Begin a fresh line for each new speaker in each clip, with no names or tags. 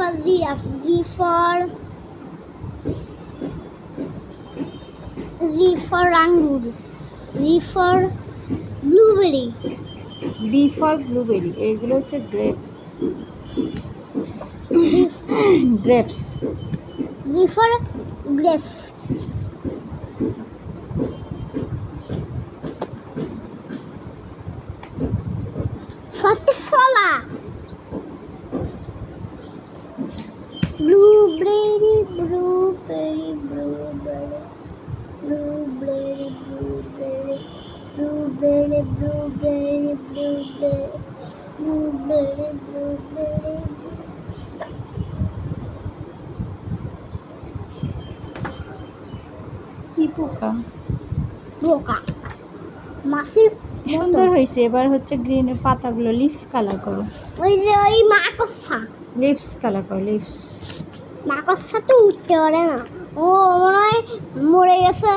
for giraffe. G for angur. B for blueberry.
D for blueberry, এইগুলো হচ্ছে grapes.
G for grape. Fattifola. Blueberry.
কি পোকা?
পোকা। মাছের
সুন্দর হয়েছে। এবার হচ্ছে গ্রিন পাতাগুলো লিফ কালার করো।
ওই যে ওই মাকড়সা।
লিভস কালার করো, লিভস।
মাকড়সা তো উঠতে পারে না, ও মনে হয় মরে গেছে।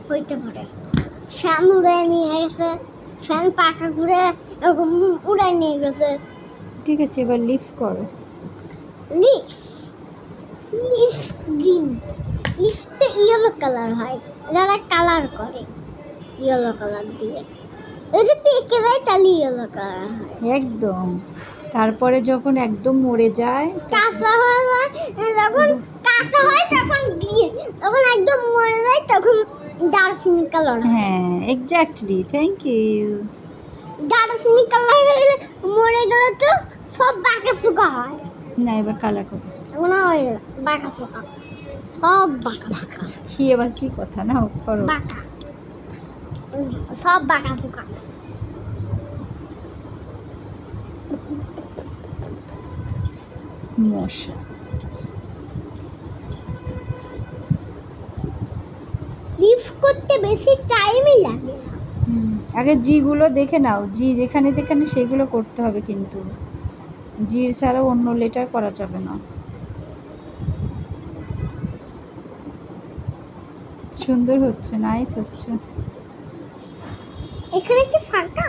হইতে পারে ফ্যান উড়াই নিয়ে গেছে, ফ্যান পাখা ঘুরে এরকম উড়াই নিয়ে গেছে।
ঠিক আছে, এবার লিফ করো।
Leaf green. লিফ তো ইয়েলো কালার হয়, যারা কালার করে ইয়েলো কালার দিয়ে, যদি পেকে যায় তাহলে ইয়েলো কালার হয়
একদম। তারপরে যখন একদম মরে যায়,
কাঁচা হয়ে যায়, যখন কাঁচা হয় তখন গ্রিন, যখন একদম মরে যায় তখন দারচিনি কালার হয়।
হ্যাঁ এক্স্যাক্টলি, থ্যাংক ইউ।
দারচিনি কালার হলে মরে গেলে তো সব বাঁকা চোখা হয়
না, এবার কালার করো।
এখন হয় বাঁকা চোখা, সব বাঁকা বাঁকা।
কি এবার কি কথা, না করো।
বাঁকা, সব বাঁকা চোখা।
মশা।
লিফ করতে বেশি টাইমই লাগে না।
আগে জি গুলো দেখে নাও, জি যেখানে যেখানে সেগুলো করতে হবে, কিন্তু জির ছাড়া অন্য লেটার করা যাবে না। সুন্দর হচ্ছে, নাইস হচ্ছে।
এখানে কি ফাঁকা?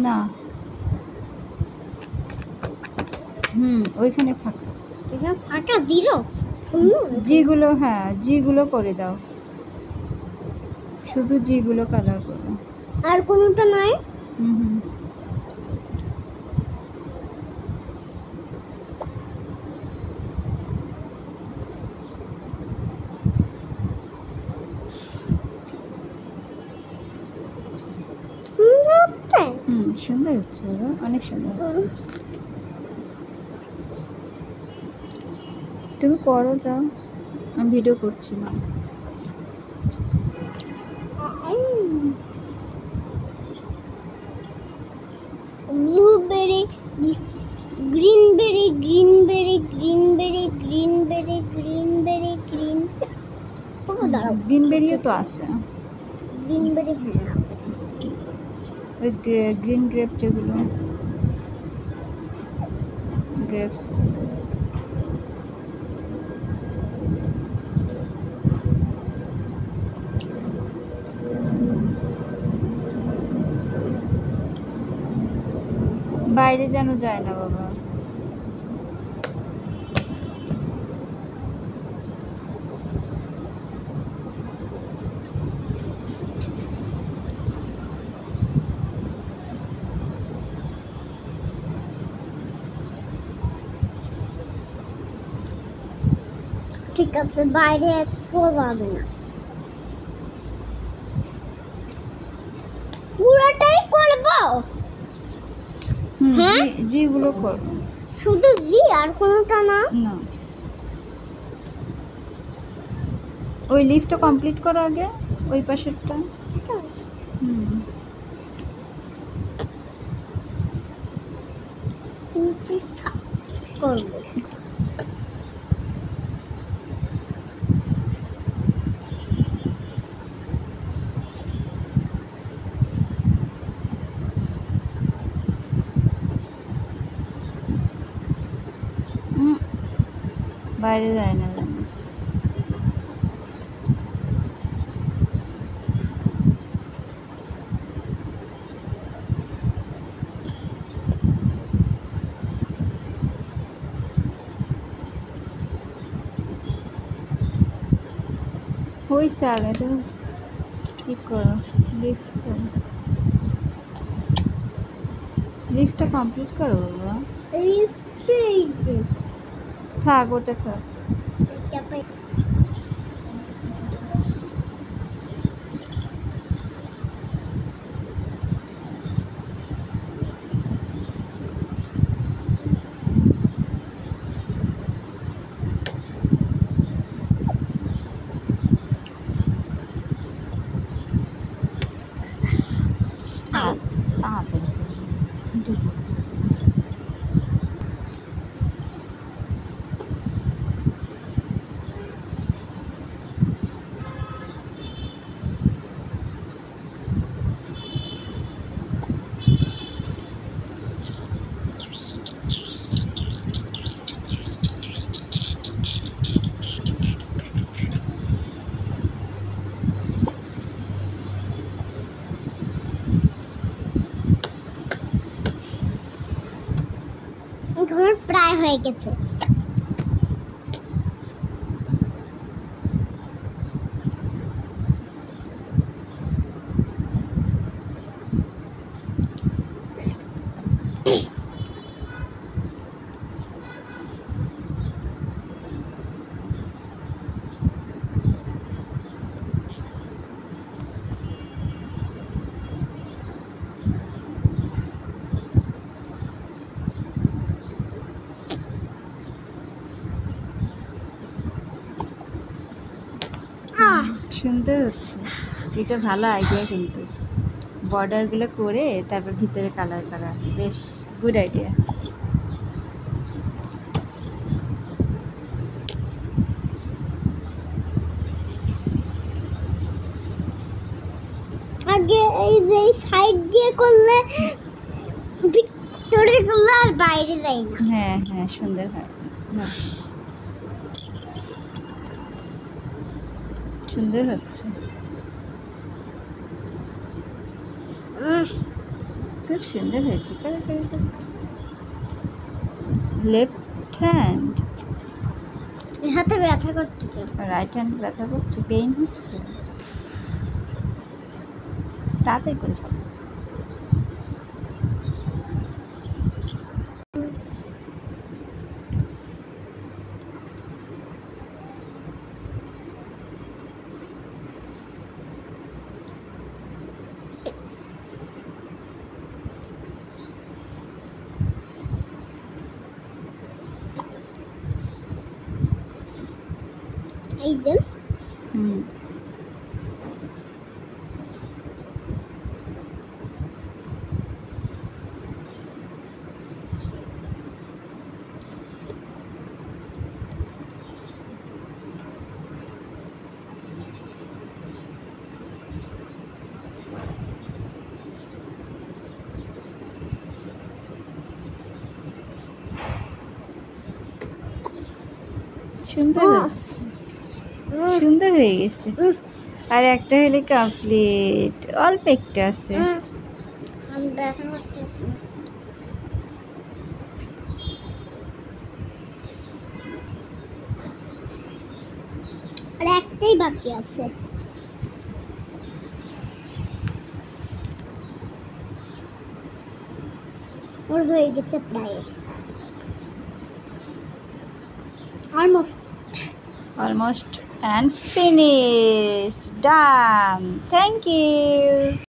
না, ওইখানে ফাঁকা।
এখানে ফাঁকা জিরো, সুন্দর।
জিগুলো, হ্যাঁ জিগুলো করে দাও, শুধু জিগুলো কালার করো।
আর কোনোটা নাই?
হুম সুন্দর হচ্ছে বাবা, অনেক সুন্দর হচ্ছে। তুমি করো, যাও, আমি ভিডিও করছি না।
Blueberry, green berry, green berry, green berry, green berry, green berry, green. দাঁড়াও,
গ্রিনবেরিও তো আছে,
গ্রিনবেরি হ্যাঁ।
ওই গ্রিন গ্রেপ, যেগুলো গ্রেপস। বাইরে যেন যায় না বাবা।
ঠিক আছে, বাইরে যাবে না, পুরোটাই করবো। হ্যাঁ
জিগুলো কর,
শুধু জি, আর কোনোটা না?
না, ওই লিফটটা কমপ্লিট করো আগে, ওই পাশেরটা।
করবো।
বাইরে যায় না। হয়েছে আগে তুমি কি করো, লিফট করো, লিফটটা কমপ্লিট করো বাবা।
লিফটে এসে
থাক ওটা থাক।
তারপরে
তাড়াতাড়ি করতেছি।
ঘর প্রায় হয়ে গেছে।
সুন্দর হচ্ছে, এটা ভালো আইডিয়া কিন্তু। বর্ডারগুলো করে তারপর ভিতরে কালার করা, বেশ গুড আইডিয়া।
আগে এই যে সাইড দিয়ে করলে ভিতরে করলে আর বাইরে যায় না।
হ্যাঁ হ্যাঁ সুন্দর হয়, বাহ, সুন্দর হচ্ছে, খুব সুন্দর হয়েছে। লেফট হ্যান্ড,
হাতে ব্যথা করতেছে।
রাইট হ্যান্ড ব্যথা করছে, পেইন হচ্ছে, তাড়াতাড়ি করে ফেলো।
এই যে
হুম, সুন্দর হয়েছে, সুন্দর হয়ে গেছে। আর একটা হলে কমপ্লিট, অল্প একটা আছে।
আমি ব্যথা করতেছি। আর একটাই বাকি আছে। ওর হয়ে গেছে প্রায়,
Almost and finished, done. Thank you.